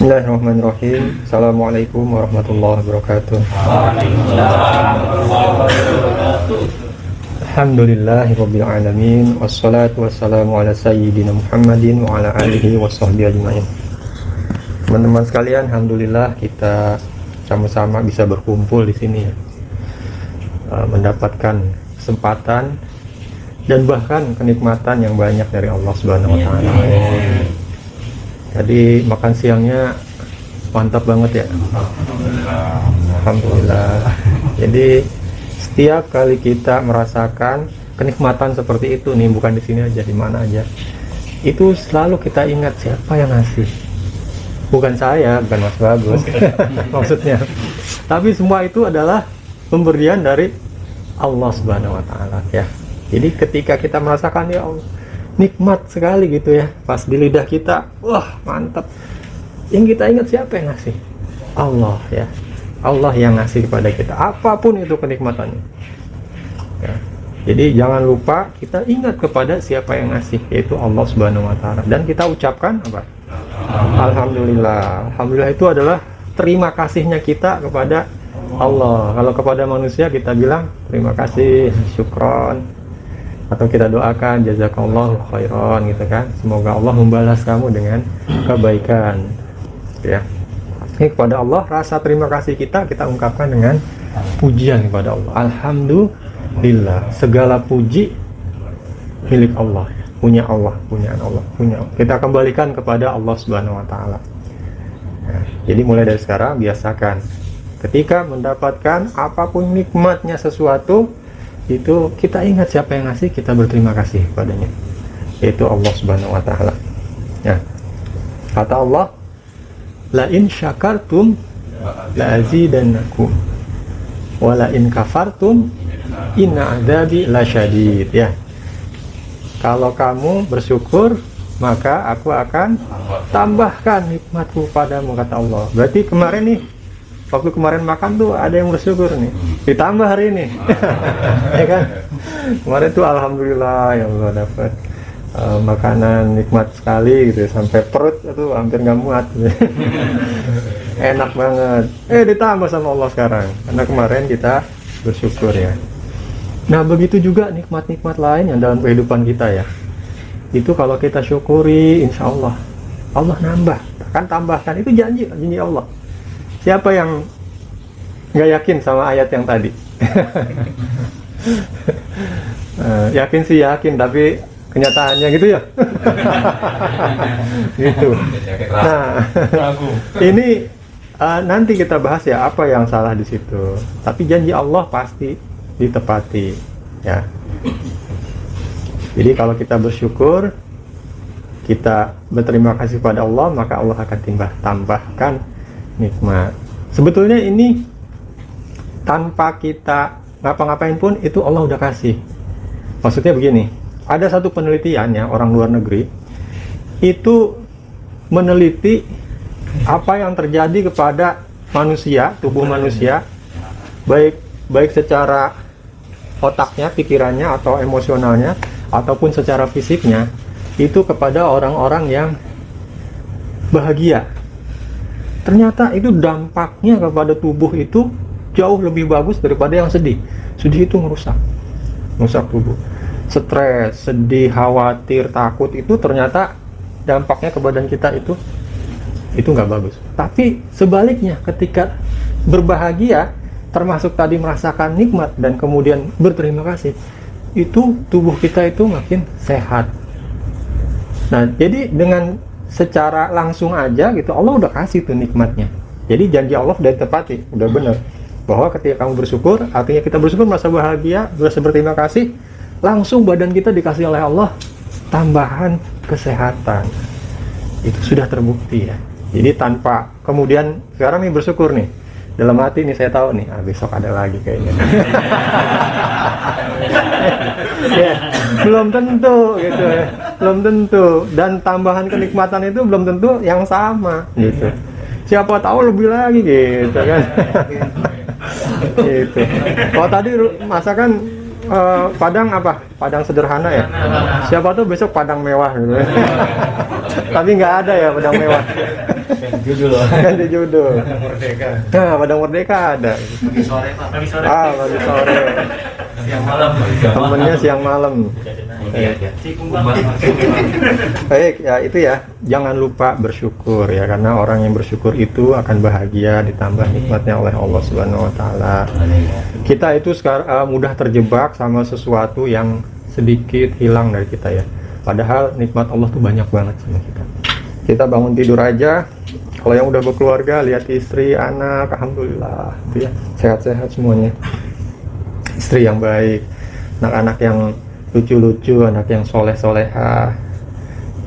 Bismillahirrahmanirrahim. Assalamualaikum warahmatullahi wabarakatuh. Alhamdulillahirabbil alamin wassalatu wassalamu ala sayyidina Muhammadin wa ala alihi washabbihi ajmain. Teman-teman sekalian, alhamdulillah kita sama-sama bisa berkumpul di sini ya. Mendapatkan kesempatan dan bahkan kenikmatan yang banyak dari Allah Subhanahu wa taala. Tadi makan siangnya mantap banget ya. Alhamdulillah. Jadi setiap kali kita merasakan kenikmatan seperti itu nih, bukan di sini aja, di mana aja, itu selalu kita ingat siapa yang ngasih. Bukan saya, bukan Mas Bagus maksudnya. Tapi semua itu adalah pemberian dari Allah Subhanahu wa taala ya. Jadi ketika kita merasakan, ya Allah, nikmat sekali gitu ya, pas di lidah kita, wah mantap. Yang kita ingat siapa yang ngasih? Allah ya. Allah yang ngasih kepada kita, apapun itu kenikmatannya ya. Jadi jangan lupa kita ingat kepada siapa yang ngasih, yaitu Allah Subhanahu wa taala. Dan kita ucapkan apa? Alhamdulillah. Alhamdulillah itu adalah terima kasihnya kita kepada Allah. Kalau kepada manusia kita bilang terima kasih, syukron, atau kita doakan jazakallahu khairan gitu kan, semoga Allah membalas kamu dengan kebaikan ya. Ini kepada Allah, rasa terima kasih kita ungkapkan dengan pujian kepada Allah. Alhamdulillah, segala puji milik Allah, punya Allah, punyaan Allah, kita kembalikan kepada Allah Subhanahu wa taala ya. Jadi mulai dari sekarang biasakan ketika mendapatkan apapun nikmatnya sesuatu itu, kita ingat siapa yang ngasih, kita berterima kasih padanya, yaitu Allah Subhanahu wa taala ya. Kata Allah, la in syakartum la azidannakum wa la in kafartum inna adzabi lasyadid ya. Kalau kamu bersyukur, maka aku akan tambahkan nikmatku padamu, kata Allah. Berarti kemarin nih, waktu kemarin makan tuh ada yang bersyukur nih, ditambah hari ini ya kan. Kemarin tuh alhamdulillah ya Allah, dapat makanan nikmat sekali gitu, sampai perut itu hampir nggak muat enak banget, ditambah sama Allah sekarang karena kemarin kita bersyukur ya. Nah begitu juga nikmat-nikmat lain yang dalam kehidupan kita ya, itu kalau kita syukuri, insya Allah Allah nambah, akan tambahkan. Itu janji Allah. Siapa yang nggak yakin sama ayat yang tadi? Yakin sih yakin, tapi kenyataannya gitu ya. Gitu. Nah, ini nanti kita bahas ya apa yang salah di situ. Tapi janji Allah pasti ditepati ya. Jadi kalau kita bersyukur, kita berterima kasih pada Allah, maka Allah akan tambahkan nikmat. Sebetulnya ini tanpa kita ngapa-ngapain pun itu Allah udah kasih. Maksudnya begini, ada satu penelitiannya orang luar negeri itu meneliti apa yang terjadi kepada manusia, tubuh manusia, baik secara otaknya, pikirannya atau emosionalnya ataupun secara fisiknya, itu kepada orang-orang yang bahagia. Ternyata itu dampaknya kepada tubuh itu jauh lebih bagus daripada yang sedih. Sedih itu merusak tubuh. Stres, sedih, khawatir, takut, itu ternyata dampaknya ke badan kita itu nggak bagus. Tapi sebaliknya, ketika berbahagia, termasuk tadi merasakan nikmat dan kemudian berterima kasih, itu tubuh kita itu makin sehat. Nah, jadi dengan secara langsung aja gitu, Allah udah kasih tuh nikmatnya. Jadi janji Allah udah tepati, udah benar. Bahwa ketika kamu bersyukur, artinya kita bersyukur, merasa bahagia, merasa berterima kasih, langsung badan kita dikasih oleh Allah tambahan kesehatan. Itu sudah terbukti ya. Jadi tanpa kemudian sekarang nih bersyukur nih, dalam hati nih saya tahu nih, besok ada lagi kayaknya. Ya, belum tentu gitu ya. Belum tentu, dan tambahan kenikmatan itu belum tentu yang sama gitu. Siapa tahu lebih lagi gitu kan. Gitu. Kalau tadi masakan Padang apa? Padang sederhana ya. Siapa tuh besok Padang mewah gitu. Tapi nggak ada ya Padang mewah. Judul. Ganti judul. Merdeka. Nah, Padang Merdeka ada. Pagi sore Pak. Pagi sore. Pagi sore. Siang malam. Temennya siang malam. Baik, ya itu ya. Jangan lupa bersyukur ya, karena orang yang bersyukur itu akan bahagia, ditambah nikmatnya oleh Allah Subhanahu wa taala. Kita itu sekarang mudah terjebak sama sesuatu yang sedikit hilang dari kita ya. Padahal nikmat Allah tuh banyak banget sama kita. Kita bangun tidur aja, kalau yang udah berkeluarga, lihat istri, anak, alhamdulillah, gitu ya, sehat-sehat semuanya. Istri yang baik, anak-anak yang lucu-lucu, anak yang soleh-soleha,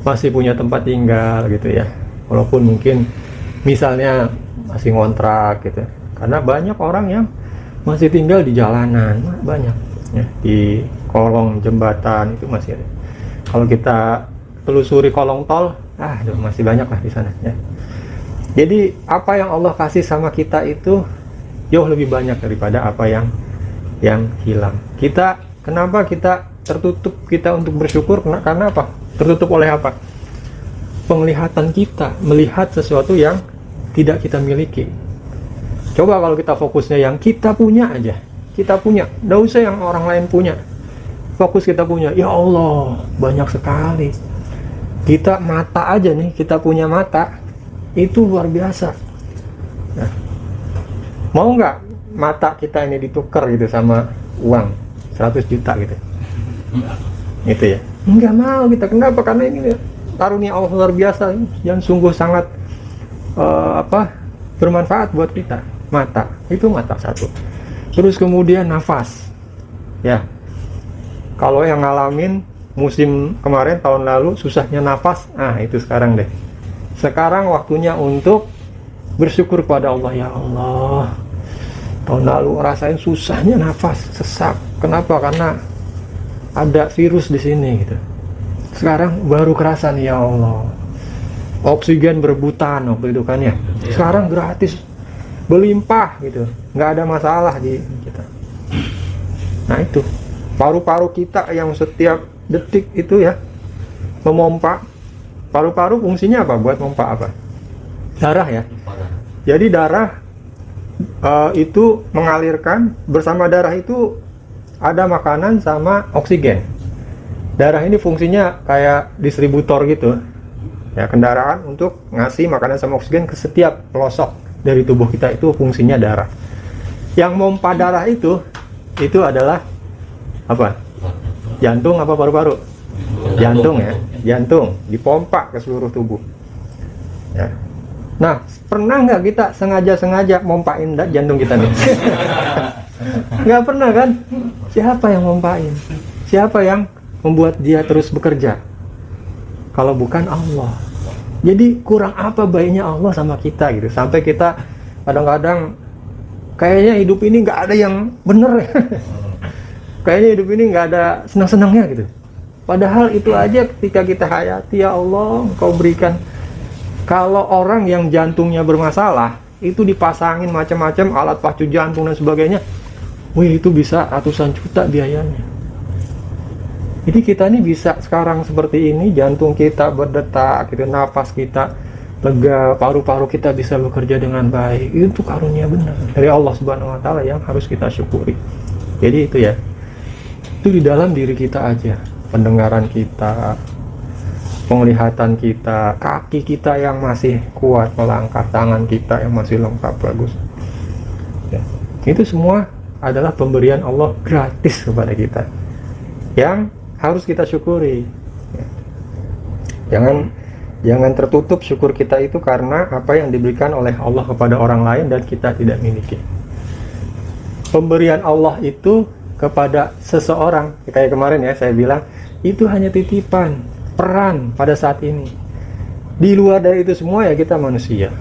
masih punya tempat tinggal gitu ya. Walaupun mungkin misalnya masih ngontrak gitu, karena banyak orang yang masih tinggal di jalanan, banyak ya, di kolong jembatan itu masih ada. Kalau kita telusuri kolong tol, masih banyak lah di sana ya. Jadi apa yang Allah kasih sama kita itu jauh lebih banyak daripada apa yang hilang. Kenapa kita tertutup kita untuk bersyukur? Karena apa? Tertutup oleh apa? Penglihatan kita melihat sesuatu yang tidak kita miliki. Coba kalau kita fokusnya yang kita punya aja, kita punya, nggak usah yang orang lain punya. Fokus kita punya, ya Allah, banyak sekali. Kita mata aja nih, kita punya mata, itu luar biasa. Nah, mau nggak mata kita ini ditukar gitu sama uang 100 juta gitu? Gitu ya? Nggak mau kita. Kenapa? Karena ini karunia Allah luar biasa, yang sungguh sangat bermanfaat buat kita. Mata, itu mata satu. Terus kemudian nafas, ya. Kalau yang ngalamin musim kemarin tahun lalu susahnya nafas, itu sekarang deh. Sekarang waktunya untuk bersyukur pada Allah. Ya Allah, tahun lalu rasain susahnya nafas, sesak. Kenapa? Karena ada virus di sini gitu. Sekarang baru kerasa nih, ya Allah. Oksigen berebutan waktu itu kan ya. Sekarang gratis, berlimpah gitu. Nggak ada masalah di kita. Nah itu. Paru-paru kita yang setiap detik itu ya memompa. Paru-paru fungsinya apa? Buat mompa apa? Darah ya. Jadi darah itu mengalirkan, bersama darah itu ada makanan sama oksigen. Darah ini fungsinya kayak distributor gitu ya, kendaraan untuk ngasih makanan sama oksigen ke setiap pelosok dari tubuh kita. Itu fungsinya darah. Yang mompa darah itu adalah apa? Jantung apa paru-paru? Jantung ya, jantung dipompa ke seluruh tubuh ya. Nah, pernah nggak kita sengaja mompain jantung kita nih? Nggak pernah kan? Siapa yang mompain? Siapa yang membuat dia terus bekerja? Kalau bukan Allah. Jadi kurang apa baiknya Allah sama kita gitu, sampai kita kadang-kadang kayaknya hidup ini nggak ada yang bener ya. Kayaknya hidup ini nggak ada senang-senangnya gitu. Padahal itu aja ketika kita hayati, ya Allah, Engkau berikan. Kalau orang yang jantungnya bermasalah, itu dipasangin macam-macam alat pacu jantung dan sebagainya, itu bisa ratusan juta biayanya. Jadi kita ini bisa sekarang seperti ini, jantung kita berdetak, gitu, nafas kita lega, paru-paru kita bisa bekerja dengan baik. Itu karunia benar dari Allah Subhanahu wa taala yang harus kita syukuri. Jadi itu ya. Itu di dalam diri kita aja, pendengaran kita, penglihatan kita, kaki kita yang masih kuat melangkah, tangan kita yang masih lengkap bagus ya. Itu semua adalah pemberian Allah gratis kepada kita yang harus kita syukuri ya. Jangan tertutup syukur kita itu karena apa yang diberikan oleh Allah kepada orang lain dan kita tidak miliki. Pemberian Allah itu kepada seseorang, kayak kemarin ya saya bilang, itu hanya titipan, peran pada saat ini. Di luar dari itu semua ya kita manusia.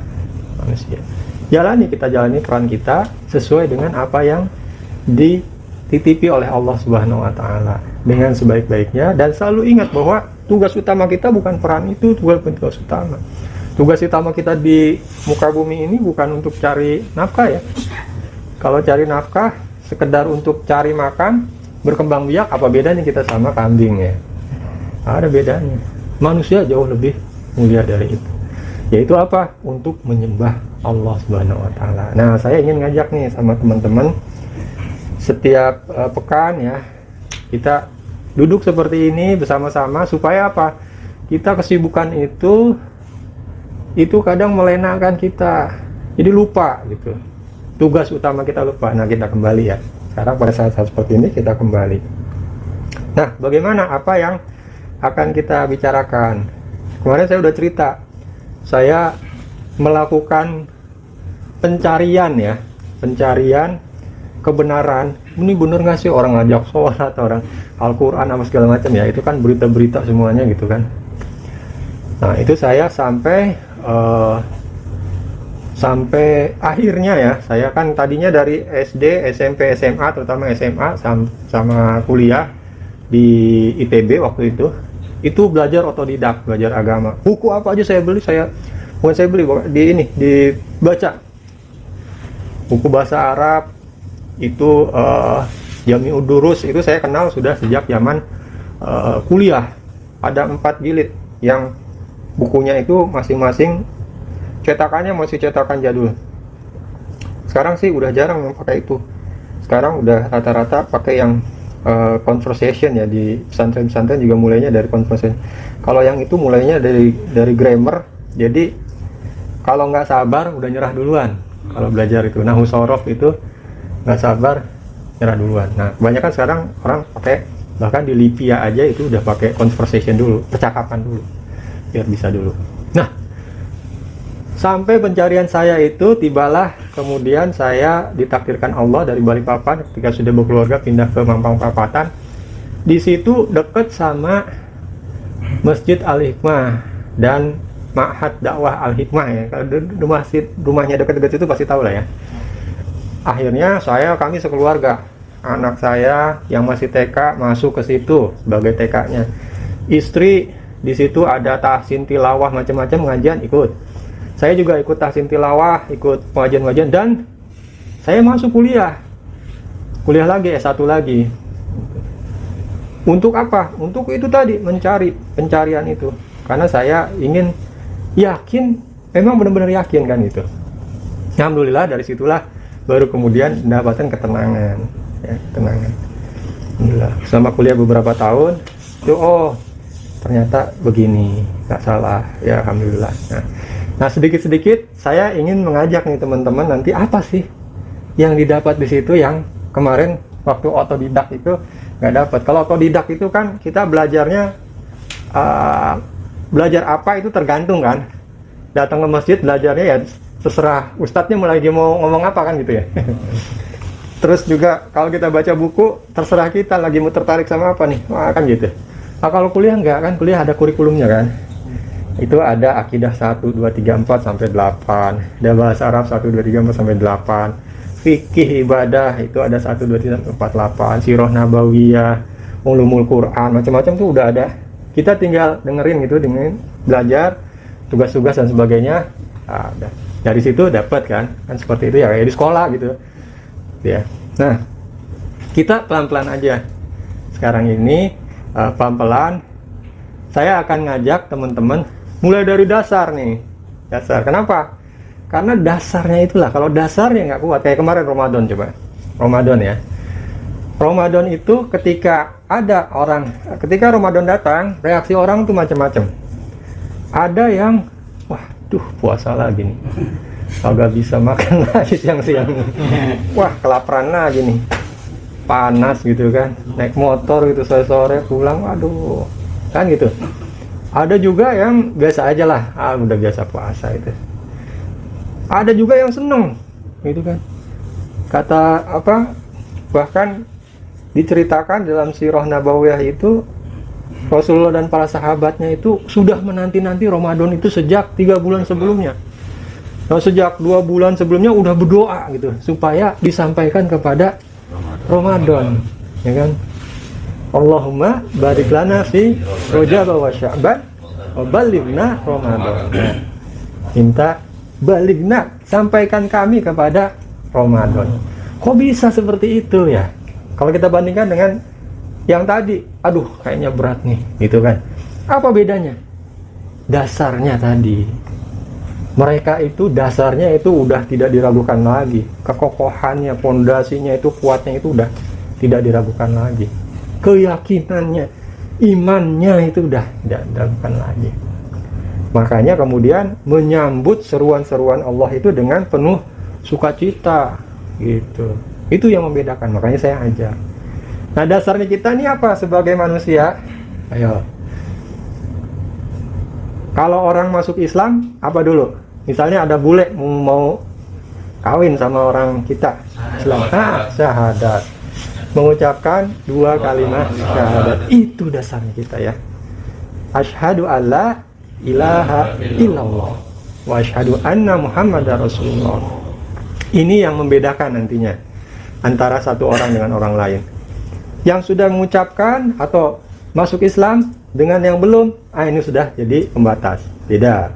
Kita jalani peran kita sesuai dengan apa yang dititipi oleh Allah Subhanahu wa taala dengan sebaik-baiknya, dan selalu ingat bahwa tugas utama kita bukan peran itu, tugas utama. Tugas utama kita di muka bumi ini bukan untuk cari nafkah ya. Kalau cari nafkah sekedar untuk cari makan, berkembang biak, apa bedanya kita sama kambing ya? Ada bedanya. Manusia jauh lebih mulia dari itu. Yaitu apa? Untuk menyembah Allah Subhanahu wa taala. Nah, saya ingin ngajak nih sama teman-teman setiap pekan ya, kita duduk seperti ini bersama-sama supaya apa? Kita kesibukan itu kadang melenakan kita. Jadi lupa gitu. Tugas utama kita lupa. Nah, kita kembali ya. Sekarang pada saat-saat seperti ini kita kembali. Nah, bagaimana apa yang akan kita bicarakan? Kemarin saya udah cerita. Saya melakukan pencarian ya, pencarian kebenaran. Ini bener nggak sih orang ngajak sholat, orang Al-Quran apa segala macam ya? Itu kan berita-berita semuanya gitu kan. Nah, itu saya sampai akhirnya ya, saya kan tadinya dari SD, SMP, SMA, terutama SMA sama kuliah di ITB waktu itu belajar otodidak, belajar agama. Buku apa aja saya beli, dibaca. Buku bahasa Arab itu Jami'ud Durus itu saya kenal sudah sejak zaman kuliah. Ada 4 jilid yang bukunya itu masing-masing cetakannya masih cetakan jadul. Sekarang sih udah jarang yang pakai itu. Sekarang udah rata-rata pakai yang conversation ya, di pesantren-pesantren juga mulainya dari conversation. Kalau yang itu mulainya dari grammar. Jadi kalau nggak sabar udah nyerah duluan kalau belajar itu. Nahwu shorof itu nggak sabar nyerah duluan. Nah, kebanyakan sekarang orang pakai, bahkan di Lipia aja itu udah pakai conversation dulu, percakapan dulu biar bisa dulu. Nah, sampai pencarian saya itu tibalah kemudian saya ditakdirkan Allah dari Balikpapan ketika sudah berkeluarga pindah ke Mampang Perapatan. Di situ deket sama Masjid Al-Hikmah dan Ma'had Dakwah Al-Hikmah ya. Kalau rumahnya deket-deket itu pasti tahu lah ya. Akhirnya kami sekeluarga, anak saya yang masih TK masuk ke situ sebagai TK-nya. Istri di situ ada tahsin tilawah macam-macam pengajian ikut. Saya juga ikut tahsin tilawah, ikut pengajian-pengajian, dan saya masuk kuliah lagi, S1 lagi. Untuk apa? Untuk itu tadi, mencari pencarian itu. Karena saya ingin yakin, memang benar-benar yakin kan itu. Alhamdulillah dari situlah baru kemudian mendapatkan ketenangan. Ya, ketenangan. Alhamdulillah. Selama kuliah beberapa tahun, itu ternyata begini, nggak salah. Ya alhamdulillah. Nah, sedikit-sedikit saya ingin mengajak nih teman-teman, nanti apa sih yang didapat di situ yang kemarin waktu otodidak itu nggak dapat. Kalau otodidak itu kan kita belajarnya belajar apa itu tergantung kan. Datang ke masjid belajarnya ya terserah ustadznya lagi mau ngomong apa kan gitu ya. Terus juga kalau kita baca buku terserah kita lagi mau tertarik sama apa nih, kan gitu. Nah, kalau kuliah enggak kan, kuliah ada kurikulumnya kan. Itu ada akidah 1, 2, 3, 4 sampai 8, ada bahasa Arab 1, 2, 3, 4 sampai 8, fikih ibadah itu ada 1, 2, 3, 4, 8, sirah nabawiyah, ulumul Quran, macam-macam tuh udah ada. Kita tinggal dengerin gitu, belajar tugas-tugas dan sebagainya. Nah, dari situ dapat kan seperti itu ya, kayak di sekolah gitu ya. Nah, kita pelan-pelan aja sekarang ini, pelan-pelan saya akan ngajak teman-teman mulai dari dasar nih. Dasar. Kenapa? Karena dasarnya itulah. Kalau dasarnya nggak kuat, kayak kemarin Ramadan coba. Ramadan ya. Ramadan itu ketika Ramadan datang, reaksi orang tuh macam-macam. Ada yang, waduh puasa lagi nih. Kagak bisa makan lagi siang-siang. Wah, kelaparan lagi nih. Panas gitu kan. Naik motor gitu sore-sore pulang, waduh. Kan gitu. Ada juga yang biasa aja lah, udah biasa puasa itu. Ada juga yang seneng gitu kan. Bahkan diceritakan dalam sirah nabawiyah itu Rasulullah dan para sahabatnya itu sudah menanti-nanti Ramadan itu sejak 3 bulan sebelumnya. Nah, sejak 2 bulan sebelumnya udah berdoa gitu supaya disampaikan kepada Ramadan, ya kan? Allahumma barik lana fi Rajab wa Sya'ban wa balighna Ramadan. Minta balighna, sampaikan kami kepada Ramadan. Kok bisa seperti itu ya? Kalau kita bandingkan dengan yang tadi, aduh kayaknya berat nih, gitu kan? Apa bedanya? Dasarnya tadi. Mereka itu dasarnya itu udah tidak diragukan lagi. Kekokohannya, pondasinya itu kuatnya itu udah tidak diragukan lagi. Keyakinannya, imannya itu udah tidak diragukan lagi. Makanya kemudian menyambut seruan-seruan Allah itu dengan penuh sukacita gitu. Itu yang membedakan. Makanya saya ajak. Nah, dasarnya kita ini apa sebagai manusia? Ayo. Kalau orang masuk Islam, apa dulu? Misalnya ada bule mau kawin sama orang kita Islam. Syahadat. Mengucapkan 2 kalimat syahadat. Itu dasarnya kita ya. Asyhadu alla ilaha illallah wa asyhadu anna Muhammadar Rasulullah. Ini yang membedakan nantinya antara satu orang dengan orang lain. Yang sudah mengucapkan atau masuk Islam dengan yang belum, ini sudah jadi pembatas. Beda.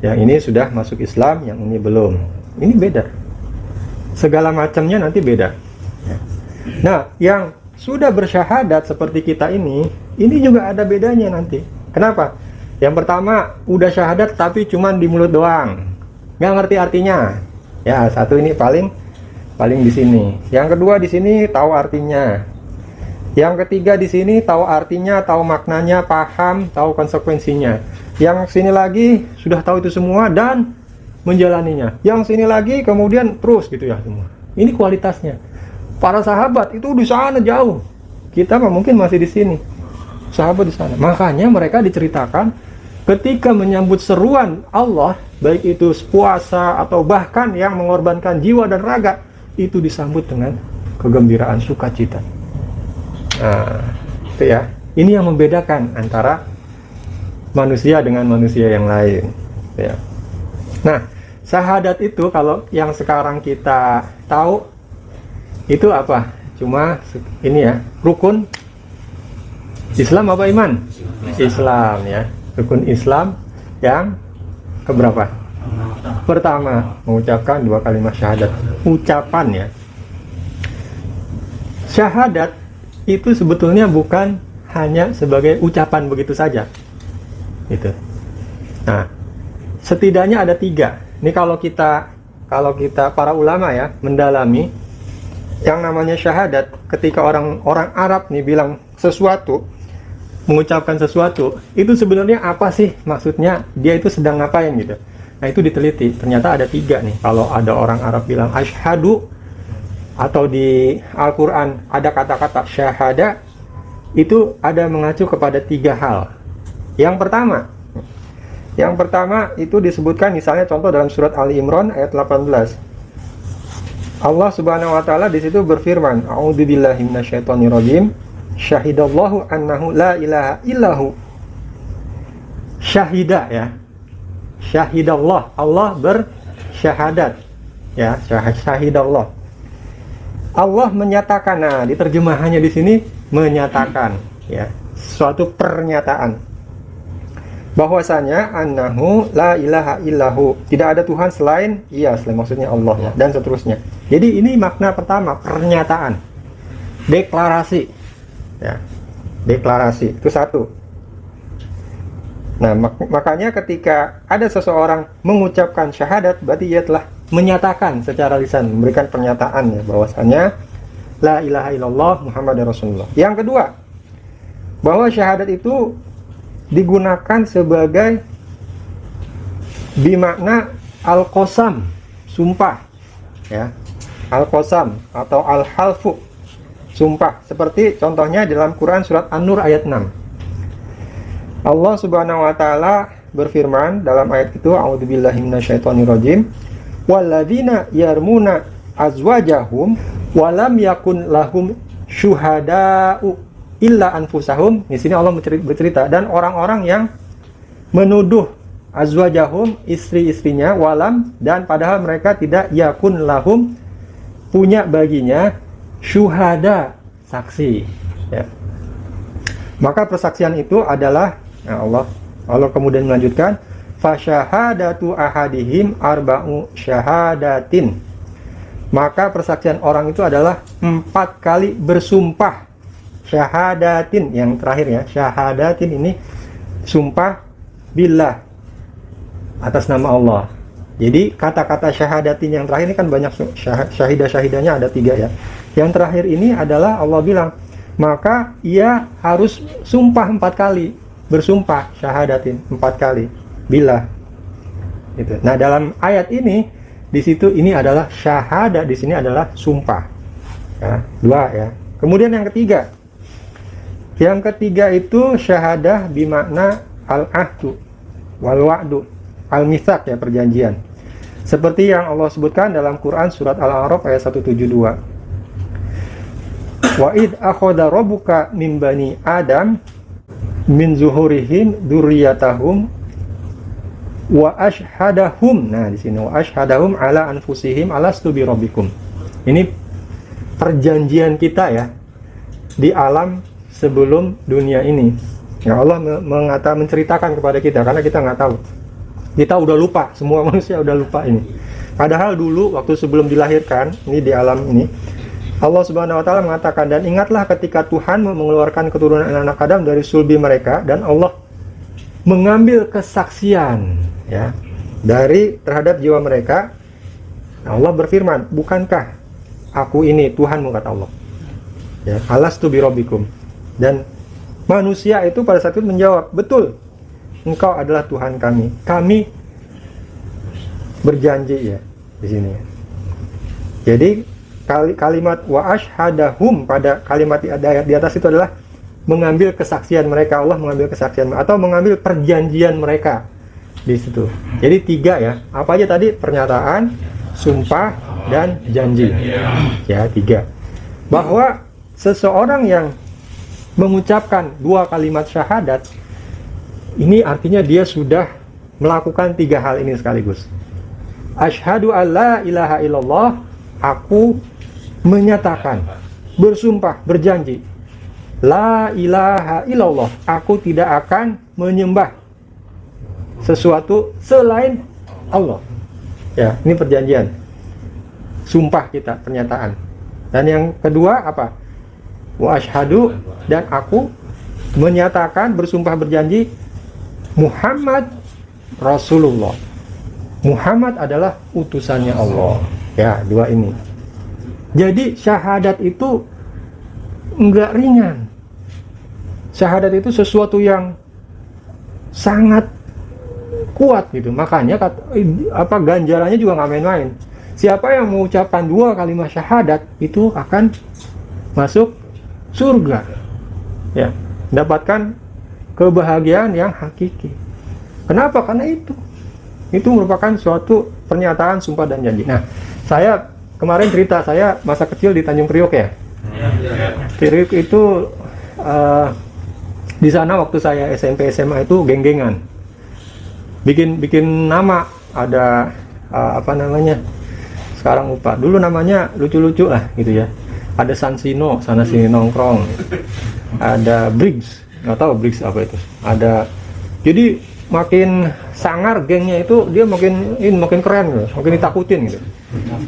Yang ini sudah masuk Islam, yang ini belum. Ini beda. Segala macamnya nanti beda. Nah, yang sudah bersyahadat seperti kita ini juga ada bedanya nanti. Kenapa? Yang pertama, udah syahadat tapi cuman di mulut doang. Nggak ngerti artinya. Ya, satu ini paling di sini. Yang kedua di sini tahu artinya. Yang ketiga di sini tahu artinya, tahu maknanya, paham, tahu konsekuensinya. Yang sini lagi sudah tahu itu semua dan menjalaninya. Yang sini lagi kemudian terus gitu ya semua. Ini kualitasnya. Para sahabat itu di sana jauh. Kita mungkin masih di sini. Sahabat di sana. Makanya mereka diceritakan ketika menyambut seruan Allah, baik itu puasa atau bahkan yang mengorbankan jiwa dan raga, itu disambut dengan kegembiraan, sukacita. Nah, itu ya. Ini yang membedakan antara manusia dengan manusia yang lain. Ya. Nah, syahadat itu kalau yang sekarang kita tahu itu apa? Cuma ini ya, rukun Islam apa iman? Islam ya. Rukun Islam yang keberapa? Pertama, mengucapkan 2 kalimat syahadat. Ucapan ya. Syahadat itu sebetulnya bukan hanya sebagai ucapan begitu saja. Gitu. Nah, setidaknya ada 3. Ini kalau kita para ulama ya mendalami yang namanya syahadat, ketika orang Arab nih bilang sesuatu, mengucapkan sesuatu, itu sebenarnya apa sih maksudnya? Dia itu sedang ngapain gitu. Nah, itu diteliti. Ternyata ada 3 nih. Kalau ada orang Arab bilang asyhadu, atau di Al-Quran ada kata-kata syahada, itu ada mengacu kepada 3 hal. Yang pertama itu disebutkan misalnya contoh dalam surat Ali Imran ayat 18. Allah Subhanahu wa taala di situ berfirman, A'udzubillahi minasyaitonirrajim. Syahidallahu annahu la ilaha illahu. Syahidah ya. Syahidallah, Allah bersyahadat. Ya, syahidallah. Allah menyatakan, nah di terjemahannya di sini menyatakan ya, suatu pernyataan bahwasanya annahu la ilaha illahu, tidak ada Tuhan selain maksudnya Allah ya, dan seterusnya. Jadi ini makna pertama, pernyataan, deklarasi ya, deklarasi itu satu. Nah, makanya ketika ada seseorang mengucapkan syahadat, berarti ia telah menyatakan secara lisan, memberikan pernyataan ya, bahwasanya la ilaha illallah Muhammadar Rasulullah. Yang kedua, bahwa syahadat itu digunakan sebagai bimakna al-qasam, sumpah ya, al-qasam atau al-halfu, sumpah. Seperti contohnya dalam Quran surat An-Nur ayat 6. Allah Subhanahu wa taala berfirman dalam ayat itu, a'udzubillahi minasyaitonirrajim, walladzina yarmuna azwajahum walam yakun lahum syuhada'u illa anfusahum. Di sini Allah bercerita, dan orang-orang yang menuduh azwajahum, istri-istrinya, walam, dan padahal mereka tidak yakun lahum, punya baginya syuhada, saksi ya. Maka persaksian itu adalah Allah kemudian melanjutkan, fasyahadatu ahadihim arba'u syahadatin. Maka persaksian orang itu adalah 4 kali bersumpah. Syahadatin yang terakhir ya, syahadatin ini sumpah billah atas nama Allah. Jadi kata-kata syahadatin yang terakhir ini kan banyak, syahidah-syahidahnya ada 3 ya. Yang terakhir ini adalah Allah bilang, maka ia harus sumpah 4 kali, bersumpah syahadatin 4 kali. Bila gitu. Nah, dalam ayat ini di situ ini adalah syahadat, di sini adalah sumpah. Ya, 2 ya. Kemudian yang ketiga. Yang ketiga itu syahadah bimakna al-ahdu wal wa'du, al-mitsaq ya, perjanjian. Seperti yang Allah sebutkan dalam Quran surat Al-A'raf ayat 172. Wa id akhadha rabbuka min bani Adam min zuhurihim dzurriyyatahum wa ashhadahum. Nah, di sini wa ashhadahum ala anfusihim alastu bi rabbikum. Ini perjanjian kita ya di alam sebelum dunia ini. Ya, Allah menceritakan kepada kita karena kita nggak tahu. Kita udah lupa, semua manusia udah lupa ini. Padahal dulu waktu sebelum dilahirkan ini di alam ini, Allah Subhanahu wa taala mengatakan, dan ingatlah ketika Tuhan mengeluarkan keturunan anak Adam dari sulbi mereka, dan Allah mengambil kesaksian ya dari terhadap jiwa mereka. Nah, Allah berfirman, bukankah aku ini Tuhanmu, kata Allah. Ya, alastu bi rabbikum. Dan manusia itu pada saat itu menjawab, betul, engkau adalah Tuhan kami. Kami berjanji ya di sini. Jadi kalimat wa ashhadahum pada kalimat di atas itu adalah mengambil kesaksian mereka. Allah mengambil kesaksian atau mengambil perjanjian mereka di situ. Jadi 3 ya. Apa aja tadi? Pernyataan, sumpah, dan janji. Ya, 3. Bahwa seseorang yang mengucapkan 2 kalimat syahadat, ini artinya dia sudah melakukan 3 hal ini sekaligus. Asyhadu alla ilaha illallah, aku menyatakan, bersumpah, berjanji, la ilaha illallah, aku tidak akan menyembah sesuatu selain Allah. Ya, ini perjanjian. Sumpah kita, pernyataan. Dan yang kedua apa? Wa asyhadu, dan aku menyatakan, bersumpah, berjanji, Muhammad Rasulullah. Muhammad adalah utusannya Allah. Ya, 2 ini. Jadi syahadat itu enggak ringan. Syahadat itu sesuatu yang sangat kuat gitu. Makanya ganjarannya juga nggak main-main. Siapa yang mengucapkan 2 kalimat syahadat itu akan masuk surga. Ya, mendapatkan kebahagiaan yang hakiki. Kenapa? Karena itu merupakan suatu pernyataan sumpah dan janji. Nah, saya kemarin cerita, saya masa kecil di Tanjung Priok ya. Priok itu di sana waktu saya SMP SMA itu geng-gengan. Bikin nama, ada apa namanya? Sekarang lupa. Dulu namanya lucu-lucu lah gitu ya. Ada Sansino, sana sini nongkrong. Ada Briggs, nggak tahu Briggs apa itu. Ada, jadi makin sangar gengnya itu, dia makin keren gitu, makin ditakutin gitu.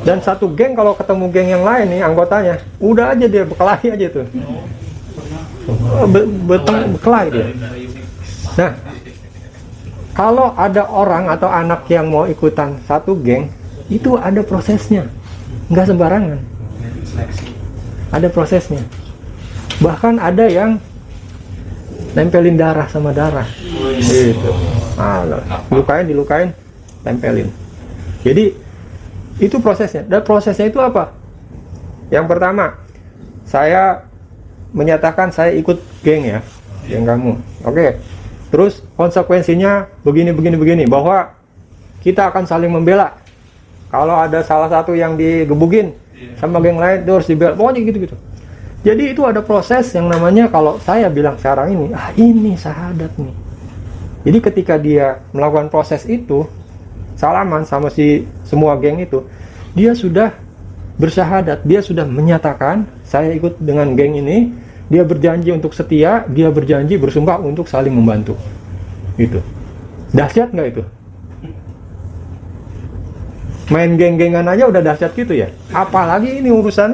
Dan satu geng kalau ketemu geng yang lain nih anggotanya, udah aja dia berkelahi aja tuh. Berkelahi dia. Nah, kalau ada orang atau anak yang mau ikutan satu geng, itu ada prosesnya, nggak sembarangan. Ada prosesnya. Bahkan ada yang nempelin darah sama darah gitu. Dilukain, tempelin. Jadi itu prosesnya. Dan prosesnya itu apa? Yang pertama, saya menyatakan saya ikut geng ya, geng kamu. Oke. Terus konsekuensinya begini, bahwa kita akan saling membela. Kalau ada salah satu yang digebukin sama geng lain, dia harus dibela. Pokoknya gitu-gitu. Jadi itu ada proses yang namanya, kalau saya bilang sekarang ini, ini syahadat nih. Jadi ketika dia melakukan proses itu, salaman sama semua geng itu, dia sudah bersyahadat, dia sudah menyatakan, saya ikut dengan geng ini, dia berjanji untuk setia, dia berjanji bersumpah untuk saling membantu. Gitu. Dahsyat nggak itu? Main geng-gengan aja udah dahsyat gitu ya. Apalagi ini urusan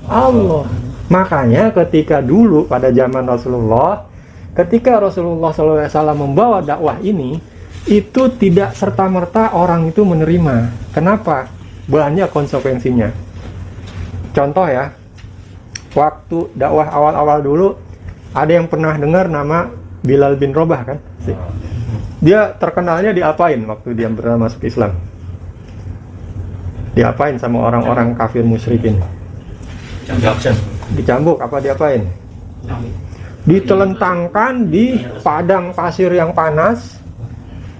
Allah. Makanya ketika dulu pada zaman Rasulullah, ketika Rasulullah SAW membawa dakwah ini, itu tidak serta-merta orang itu menerima. Kenapa? Banyak konsekuensinya. Contoh ya, waktu dakwah awal-awal dulu, ada yang pernah dengar nama Bilal bin Rabah kan? Dia terkenalnya diapain waktu dia pernah masuk Islam? Diapain sama orang-orang kafir musyrikin? Dicambuk apa diapain? Ditelentangkan di padang pasir yang panas,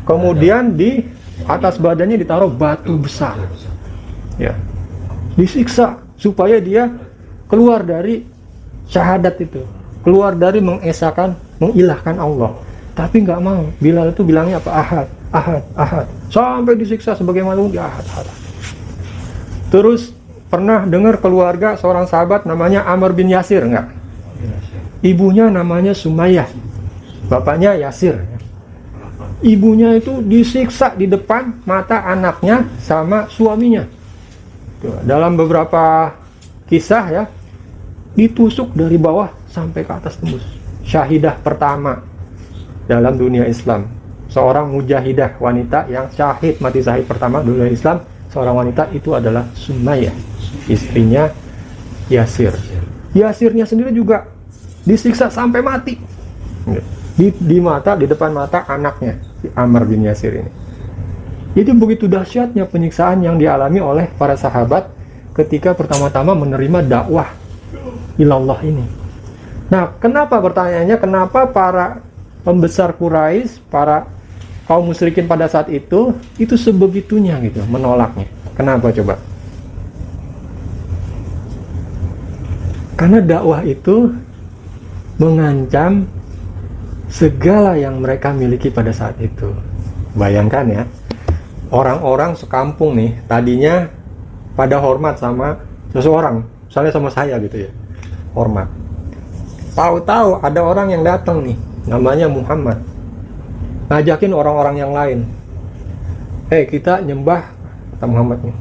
kemudian di atas badannya ditaruh batu besar, ya, disiksa supaya dia keluar dari syahadat itu, keluar dari mengesahkan, mengilahkan Allah. Tapi nggak mau. Bilal itu bilangnya apa? Ahad, ahad, ahad, sampai disiksa sebagaimana di ahad, ahad. Terus pernah dengar keluarga seorang sahabat namanya Amr bin Yasir nggak? Ibunya namanya Sumayyah, bapaknya Yasir. Ibunya itu disiksa di depan mata anaknya sama suaminya. Dalam beberapa kisah ya, ditusuk dari bawah sampai ke atas tembus. Syahidah pertama dalam dunia Islam, seorang mujahidah wanita yang syahid, mati syahid pertama dunia Islam, seorang wanita itu adalah Sumayyah, istrinya Yasir. Yasirnya sendiri juga disiksa sampai mati di depan mata anaknya, si Amr bin Yasir ini. Jadi begitu dahsyatnya penyiksaan yang dialami oleh para sahabat ketika pertama-tama menerima dakwah ilallah ini. Nah, kenapa pertanyaannya, kenapa para pembesar Quraisy, para kaum musyrikin pada saat itu sebegitunya gitu menolaknya? Kenapa coba? Karena dakwah itu mengancam segala yang mereka miliki pada saat itu. Bayangkan ya, orang-orang sekampung nih, tadinya pada hormat sama seseorang, misalnya sama saya gitu ya, hormat. Tahu-tahu ada orang yang datang nih, namanya Muhammad, ngajakin orang-orang yang lain, kita nyembah, kata Muhammad nih,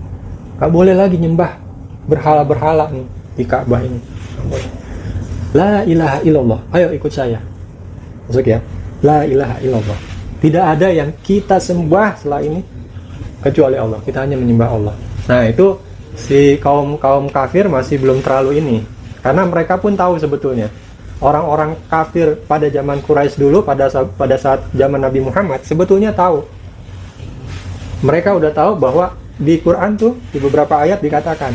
gak boleh lagi nyembah berhala-berhala nih di Ka'bah ini. La ilaha illallah, ayo ikut saya. Masuk ya. La ilaha illallah. Tidak ada yang kita sembah setelah ini kecuali Allah. Kita hanya menyembah Allah. Nah, itu si kaum kafir masih belum terlalu ini. Karena mereka pun tahu sebetulnya. Orang-orang kafir pada zaman Quraisy dulu, pada saat zaman Nabi Muhammad, sebetulnya tahu. Mereka udah tahu bahwa di Quran tuh di beberapa ayat dikatakan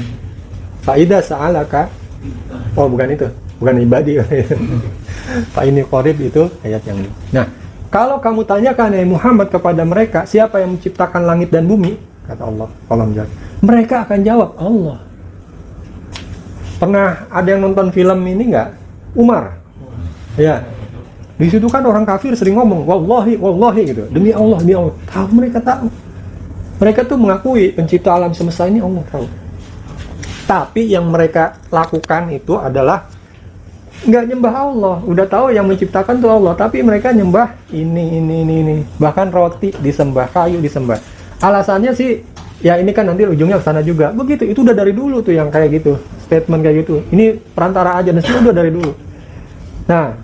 Fa'idha sa'alaka, oh bukan itu, bukan ibadi. Pak ini qarib itu ayat yang ini. Nah, kalau kamu tanyakan ya Muhammad kepada mereka, siapa yang menciptakan langit dan bumi? Kata Allah, mereka akan jawab Allah. Pernah ada yang nonton film ini nggak? Umar. Ya. Di situ kan orang kafir sering ngomong wallahi, wallahi gitu. Demi Allah, demi Allah. Tahu, mereka tahu. Mereka tuh mengakui pencipta alam semesta ini Allah, tahu. Tapi yang mereka lakukan itu adalah nggak nyembah Allah. Udah tahu yang menciptakan tuh Allah, tapi mereka nyembah ini. Bahkan roti disembah, kayu disembah. Alasannya sih, ya ini kan nanti ujungnya ke sana juga. Begitu, itu udah dari dulu tuh yang kayak gitu, statement kayak gitu. Ini perantara aja, dan itu udah dari dulu. Nah,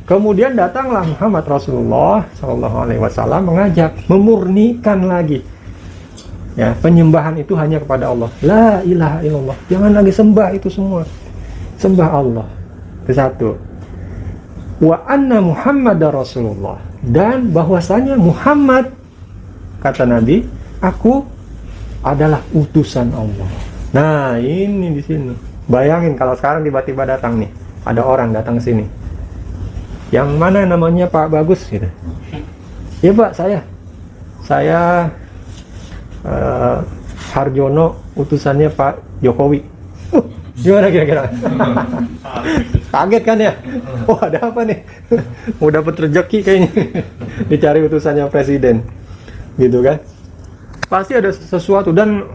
kemudian datanglah Muhammad Rasulullah SAW mengajak memurnikan lagi. Ya, penyembahan itu hanya kepada Allah. La ilaha illallah. Jangan lagi sembah itu semua. Sembah Allah. Itu satu. Wa anna Muhammadar Rasulullah. Dan bahwasanya Muhammad, kata Nabi, aku adalah utusan Allah. Nah, ini di sini. Bayangin kalau sekarang tiba-tiba datang nih, ada orang datang ke sini. Yang mana namanya Pak Bagus gitu. Ya Pak, saya Harjono, utusannya Pak Jokowi. Gimana kira-kira? Kaget kan ya? Oh, ada apa nih? Mau dapat rezeki kayaknya. Dicari utusannya presiden. Gitu kan? Pasti ada sesuatu, dan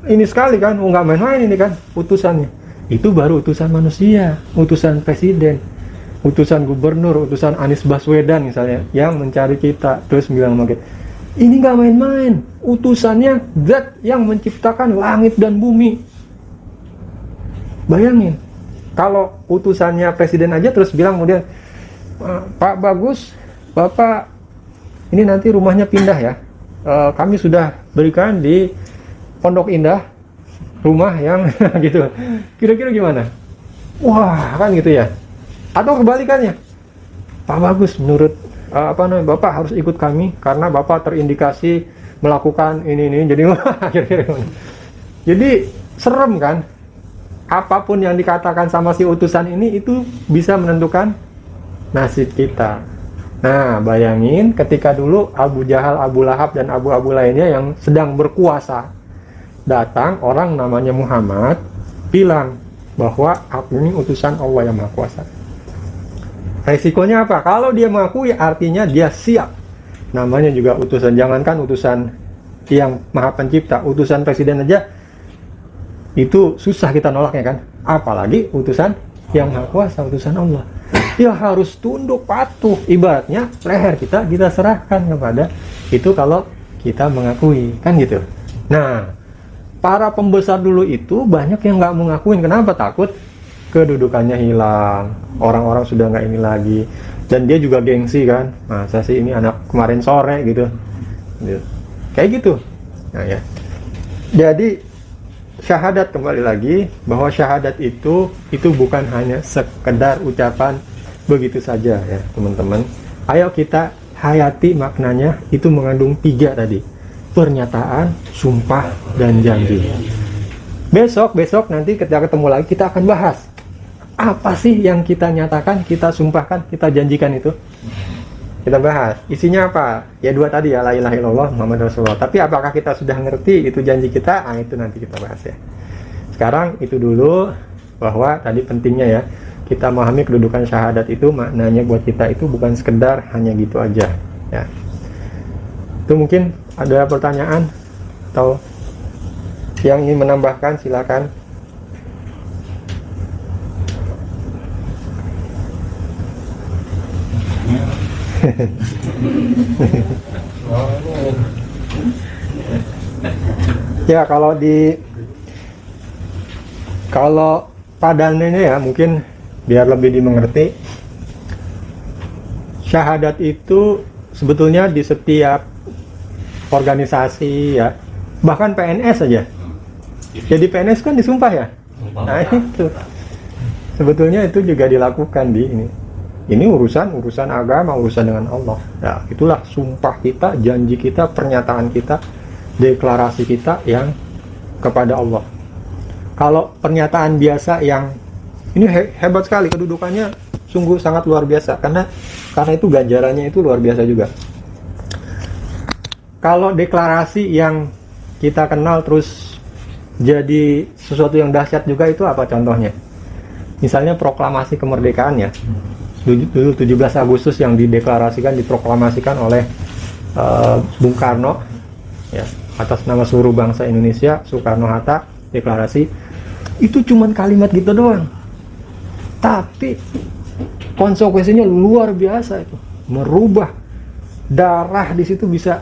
ini sekali kan, nggak main-main ini kan utusannya. Itu baru utusan manusia, utusan presiden, utusan gubernur, utusan Anies Baswedan misalnya, yang mencari kita terus bilang sama kita, ini nggak main-main, utusannya zat yang menciptakan langit dan bumi. Bayangin, kalau utusannya presiden aja terus bilang kemudian, Pak Bagus, Bapak ini nanti rumahnya pindah ya. Kami sudah berikan di Pondok Indah rumah yang gitu. Kira-kira gimana? Wah, kan gitu ya. Atau kebalikannya, Pak Bagus, menurut Bapak harus ikut kami karena Bapak terindikasi melakukan ini. Jadi kira-kira gimana? Jadi serem kan? Apapun yang dikatakan sama si utusan ini itu bisa menentukan nasib kita. Nah, bayangin ketika dulu Abu Jahal, Abu Lahab, dan Abu lainnya yang sedang berkuasa, datang orang namanya Muhammad, bilang bahwa aku ini utusan Allah yang Maha Kuasa. Resikonya apa? Kalau dia mengakui, artinya dia siap. Namanya juga utusan, jangankan utusan yang Maha Pencipta, utusan presiden aja itu susah kita nolaknya kan, apalagi utusan yang Maha Kuasa, utusan Allah. Dia harus tunduk patuh, ibaratnya leher kita serahkan kepada itu kalau kita mengakui, kan gitu. Nah, para pembesar dulu itu banyak yang nggak mengakuin. Kenapa? Takut kedudukannya hilang, orang-orang sudah nggak ini lagi, dan dia juga gengsi kan, masa sih ini anak kemarin sore gitu. Kayak gitu. Nah ya, jadi syahadat, kembali lagi bahwa syahadat itu bukan hanya sekedar ucapan begitu saja ya teman-teman. Ayo kita hayati maknanya, itu mengandung 3 tadi: pernyataan, sumpah, dan janji. Besok nanti ketika ketemu lagi kita akan bahas apa sih yang kita nyatakan, kita sumpahkan, kita janjikan itu. Kita bahas isinya apa ya, 2 tadi ya, la ilaha illallah Muhammad Rasulullah. Tapi apakah kita sudah ngerti itu janji kita? Itu nanti kita bahas ya. Sekarang itu dulu, bahwa tadi pentingnya ya kita memahami kedudukan syahadat itu, maknanya buat kita itu bukan sekedar hanya gitu aja ya. Itu mungkin ada pertanyaan atau yang ingin menambahkan, silakan. Ya, kalau padanannya ya mungkin biar lebih dimengerti, syahadat itu sebetulnya di setiap organisasi ya, bahkan PNS aja. Jadi PNS kan disumpah ya. Nah itu sebetulnya itu juga dilakukan di ini. Ini urusan agama, urusan dengan Allah. Ya, itulah sumpah kita, janji kita, pernyataan kita, deklarasi kita yang kepada Allah. Kalau pernyataan biasa yang ini hebat sekali, kedudukannya sungguh sangat luar biasa, karena itu ganjarannya itu luar biasa juga. Kalau deklarasi yang kita kenal terus jadi sesuatu yang dahsyat juga, itu apa contohnya? Misalnya proklamasi kemerdekaan ya. Dulu 17 Agustus yang dideklarasikan, diproklamasikan oleh Bung Karno ya, atas nama seluruh bangsa Indonesia, Soekarno-Hatta, deklarasi. Itu cuman kalimat gitu doang, tapi konsekuensinya luar biasa. Itu merubah darah di situ, bisa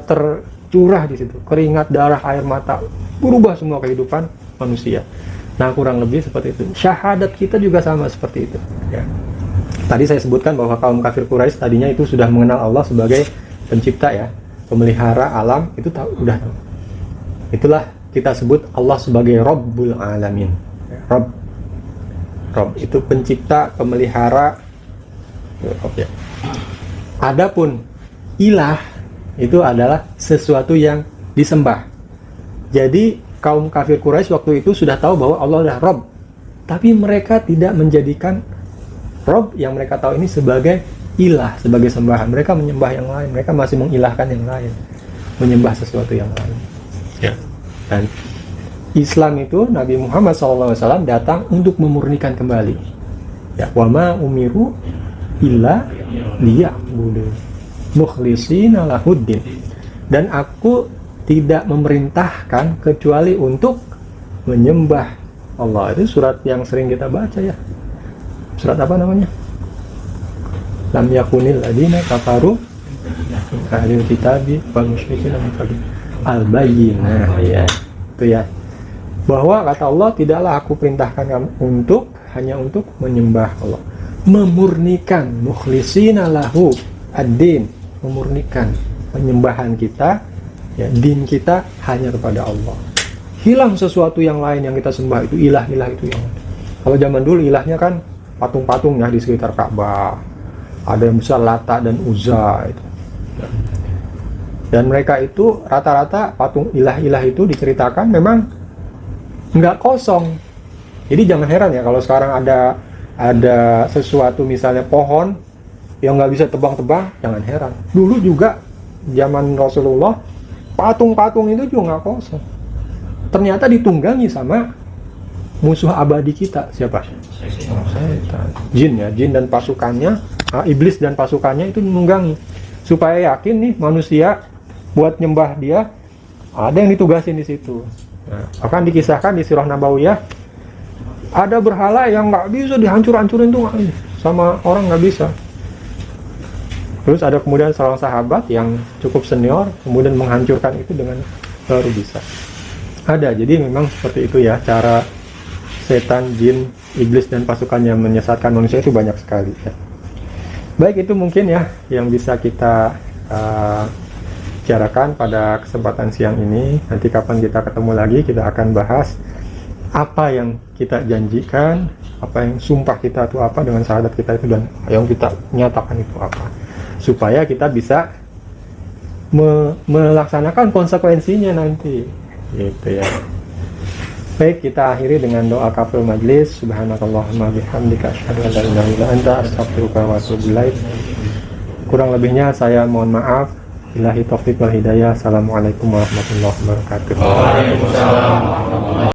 tercurah di situ, keringat, darah, air mata, berubah semua kehidupan manusia. Nah, kurang lebih seperti itu. Syahadat kita juga sama seperti itu ya. Tadi saya sebutkan bahwa kaum kafir Quraisy tadinya itu sudah mengenal Allah sebagai pencipta ya, pemelihara alam, itu udah tahu. Itulah kita sebut Allah sebagai Rabbul Alamin. Rabb itu pencipta, pemelihara. Ya. Adapun ilah itu adalah sesuatu yang disembah. Jadi kaum kafir Quraisy waktu itu sudah tahu bahwa Allah adalah Rabb, tapi mereka tidak menjadikan Rabb yang mereka tahu ini sebagai ilah, sebagai sembahan. Mereka menyembah yang lain, mereka masih mengilahkan yang lain, menyembah sesuatu yang lain ya. Dan Islam itu, Nabi Muhammad SAW datang untuk memurnikan kembali ya. Wa ma umiru illa liya'budu mukhlishina lahuddin. Dan aku tidak memerintahkan kecuali untuk menyembah Allah. Itu surat yang sering kita baca ya. Surat apa namanya? Lam yakunil ladina kafaru ahlul kitabi wal musyrikin Al-Bayyinah ya. Itu ya. Bahwa kata Allah, tidaklah aku perintahkan kamu hanya untuk menyembah Allah. memurnikan, mukhlisina lahu ad-din, memurnikan penyembahan kita, ya, din kita hanya kepada Allah. Hilang sesuatu yang lain yang kita sembah, itu ilah-ilah itu yang. Kalau zaman dulu ilahnya kan patung-patung ya di sekitar Ka'bah. Ada yang bisa Lata dan Uzza itu. Dan mereka itu rata-rata patung ilah-ilah itu diceritakan memang nggak kosong. Jadi jangan heran ya kalau sekarang ada sesuatu misalnya pohon yang nggak bisa tebang-tebang, jangan heran. Dulu juga zaman Rasulullah patung-patung itu juga nggak kosong. Ternyata ditunggangi sama musuh abadi kita. Siapa? Setan. Jin ya, jin dan pasukannya, iblis dan pasukannya itu menunggangi. Supaya yakin nih manusia buat nyembah dia, ada yang ditugasin di situ. Nah, akan dikisahkan di Sirah Nabawiyah, ada berhala yang nggak bisa dihancur-hancurin tuh sama orang, nggak bisa. Terus ada kemudian seorang sahabat yang cukup senior, kemudian menghancurkan itu dengan baru bisa. Ada, jadi memang seperti itu ya, cara setan, jin, iblis dan pasukannya menyesatkan manusia itu banyak sekali ya. Baik, itu mungkin ya yang bisa kita bicarakan pada kesempatan siang ini. Nanti kapan kita ketemu lagi, kita akan bahas apa yang kita janjikan, apa yang sumpah kita itu apa dengan syahadat kita itu, dan yang kita nyatakan itu apa, supaya kita bisa melaksanakan konsekuensinya nanti gitu ya. Baik, kita akhiri dengan doa kafil majlis. Subhanakallahumma bihamdika asyhadu an la ilaha illa anta astaghfiruka wa atubu ilaik. Kurang lebihnya saya mohon maaf. Billahi taufiq wal hidayah. Assalamualaikum warahmatullahi wabarakatuh. Waalaikumsalam.